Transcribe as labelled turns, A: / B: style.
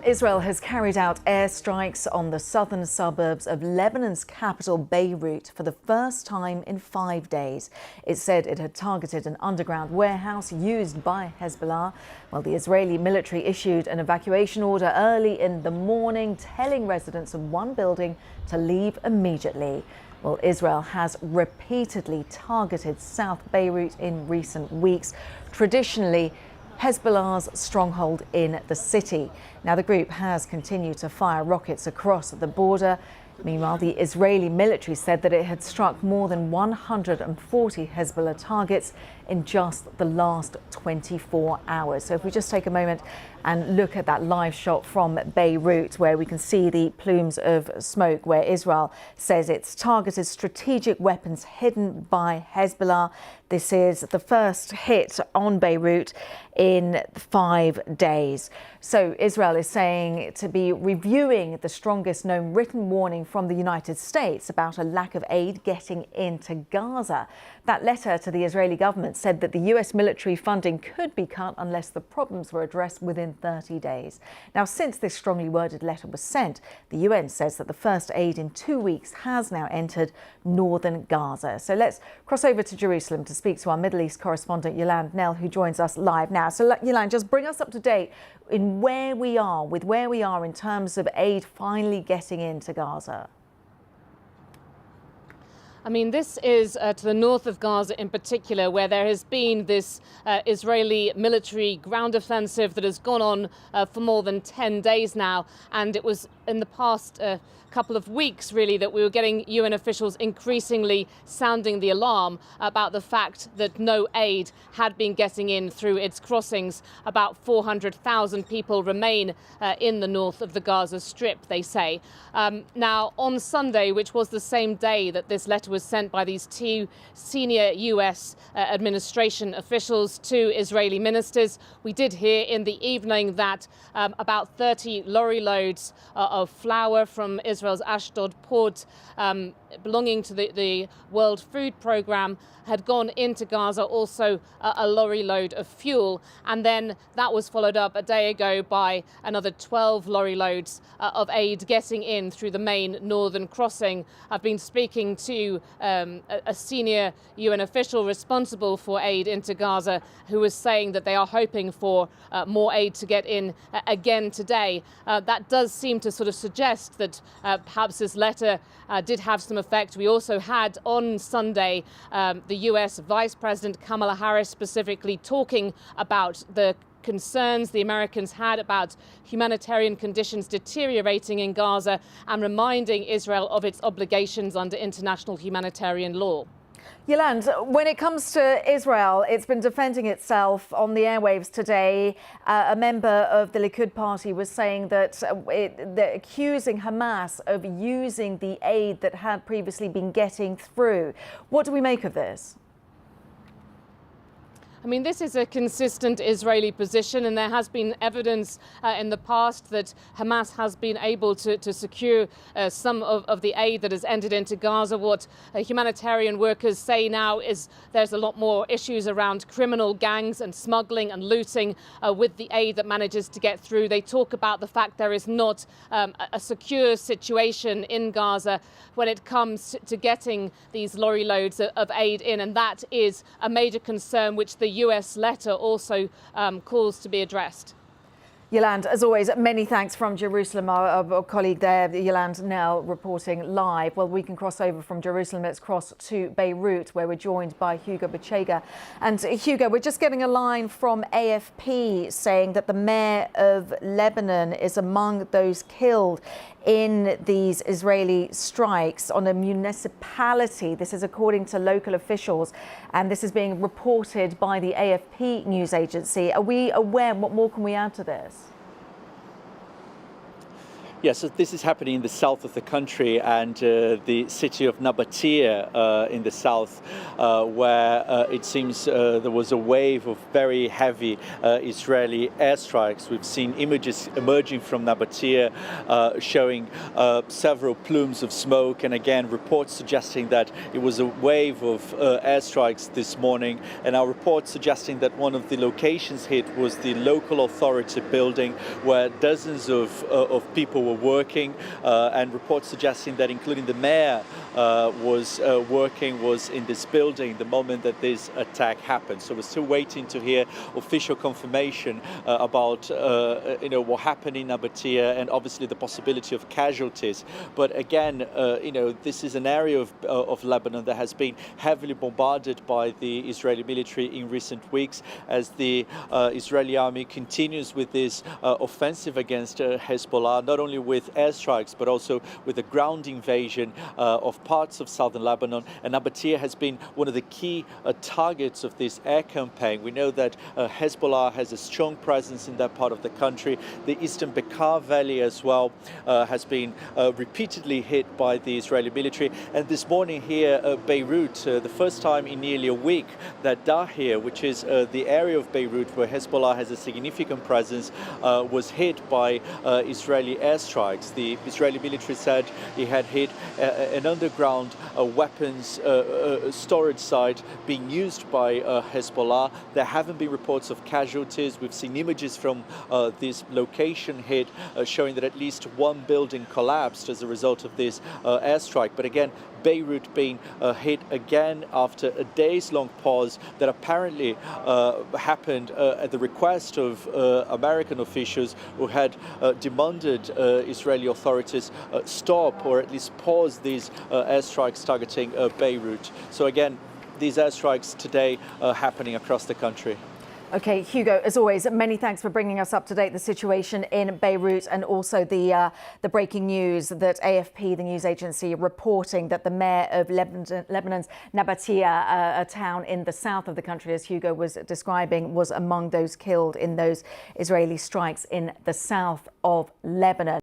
A: Israel has carried out airstrikes on the southern suburbs of Lebanon's capital, Beirut, for the first time in 5 days. It said it had targeted an underground warehouse used by Hezbollah. Well, the Israeli military issued an evacuation order early in the morning, telling residents of one building to leave immediately. Well, Israel has repeatedly targeted South Beirut in recent weeks, traditionally Hezbollah's stronghold in the city. Now, the group has continued to fire rockets across the border. Meanwhile, the Israeli military said that it had struck more than 140 Hezbollah targets in just the last 24 hours. So if we just take a moment and look at that live shot from Beirut, where we can see the plumes of smoke, where Israel says it's targeted strategic weapons hidden by Hezbollah. This is the first hit on Beirut in 5 days. So Israel is saying to be reviewing the strongest known written warning from the United States about a lack of aid getting into Gaza. That letter to the Israeli government said that the US military funding could be cut unless the problems were addressed within 30 days. Now, since this strongly worded letter was sent, the UN says that the first aid in 2 weeks has now entered northern Gaza. So let's cross over to Jerusalem to speak to our Middle East correspondent, Yolande Knell, who joins us live now. So Yolande, just bring us up to date in where we are in terms of aid finally getting into Gaza.
B: I mean, this is to the north of Gaza in particular, where there has been this Israeli military ground offensive that has gone on for more than 10 days now. And it was in the past couple of weeks, really, that we were getting UN officials increasingly sounding the alarm about the fact that no aid had been getting in through its crossings. About 400,000 people remain in the north of the Gaza Strip, they say. Now, on Sunday, which was the same day that this letter was sent by these two senior US administration officials to Israeli ministers, we did hear in the evening that about 30 lorry loads of flour from Israel's Ashdod port belonging to the World Food Programme had gone into Gaza, also a lorry load of fuel. And then that was followed up a day ago by another 12 lorry loads of aid getting in through the main northern crossing. I've been speaking to a senior UN official responsible for aid into Gaza, who was saying that they are hoping for more aid to get in again today. That does seem to sort of suggest that perhaps this letter did have some effect. We also had on Sunday the US Vice President Kamala Harris specifically talking about the concerns the Americans had about humanitarian conditions deteriorating in Gaza and reminding Israel of its obligations under international humanitarian law.
A: Yolande, when it comes to Israel, it's been defending itself on the airwaves today. A member of the Likud party was saying that they're accusing Hamas of using the aid that had previously been getting through. What do we make of this?
B: I mean, this is a consistent Israeli position, and there has been evidence in the past that Hamas has been able to secure some of the aid that has entered into Gaza. What humanitarian workers say now is there's a lot more issues around criminal gangs and smuggling and looting with the aid that manages to get through. They talk about the fact there is not a secure situation in Gaza when it comes to getting these lorry loads of aid in, and that is a major concern which the US letter also calls to be addressed.
A: Yolande, as always, many thanks from Jerusalem. Our colleague there, Yolande Knell, reporting live. Well, we can cross over from Jerusalem. Let's cross to Beirut, where we're joined by Hugo Bachega. And Hugo, we're just getting a line from AFP saying that the mayor of Lebanon is among those killed in these Israeli strikes on a municipality. This is according to local officials, and this is being reported by the AFP news agency. Are we aware? What more can we add to this?
C: Yeah, so this is happening in the south of the country and the city of Nabatea in the south, where it seems there was a wave of very heavy Israeli airstrikes. We've seen images emerging from Nabatea showing several plumes of smoke, and again reports suggesting that it was a wave of airstrikes this morning, and our report suggesting that one of the locations hit was the local authority building where dozens of people were working, and reports suggesting that including the mayor was in this building the moment that this attack happened. So we're still waiting to hear official confirmation about what happened in Nabatea, and obviously the possibility of casualties. But again, this is an area of Lebanon that has been heavily bombarded by the Israeli military in recent weeks, as the Israeli army continues with this offensive against Hezbollah, not only with airstrikes but also with a ground invasion of parts of southern Lebanon. And Nabatea has been one of the key targets of this air campaign. We know that Hezbollah has a strong presence in that part of the country. The eastern Bekaa Valley as well has been repeatedly hit by the Israeli military. And this morning here Beirut, the first time in nearly a week that Dahir, which is the area of Beirut where Hezbollah has a significant presence, was hit by Israeli airstrikes. The Israeli military said it had hit an underground weapons storage site being used by Hezbollah. There haven't been reports of casualties. We've seen images from this location hit showing that at least one building collapsed as a result of this airstrike. But again, Beirut being hit again after a days-long pause that apparently happened at the request of American officials who had demanded Israeli authorities stop or at least pause these airstrikes targeting Beirut. So again, these airstrikes today are happening across the country.
A: Okay, Hugo, as always, many thanks for bringing us up to date the situation in Beirut, and also the breaking news that AFP, the news agency, reporting that the mayor of Lebanon's Nabatea, a town in the south of the country, as Hugo was describing, was among those killed in those Israeli strikes in the south of Lebanon.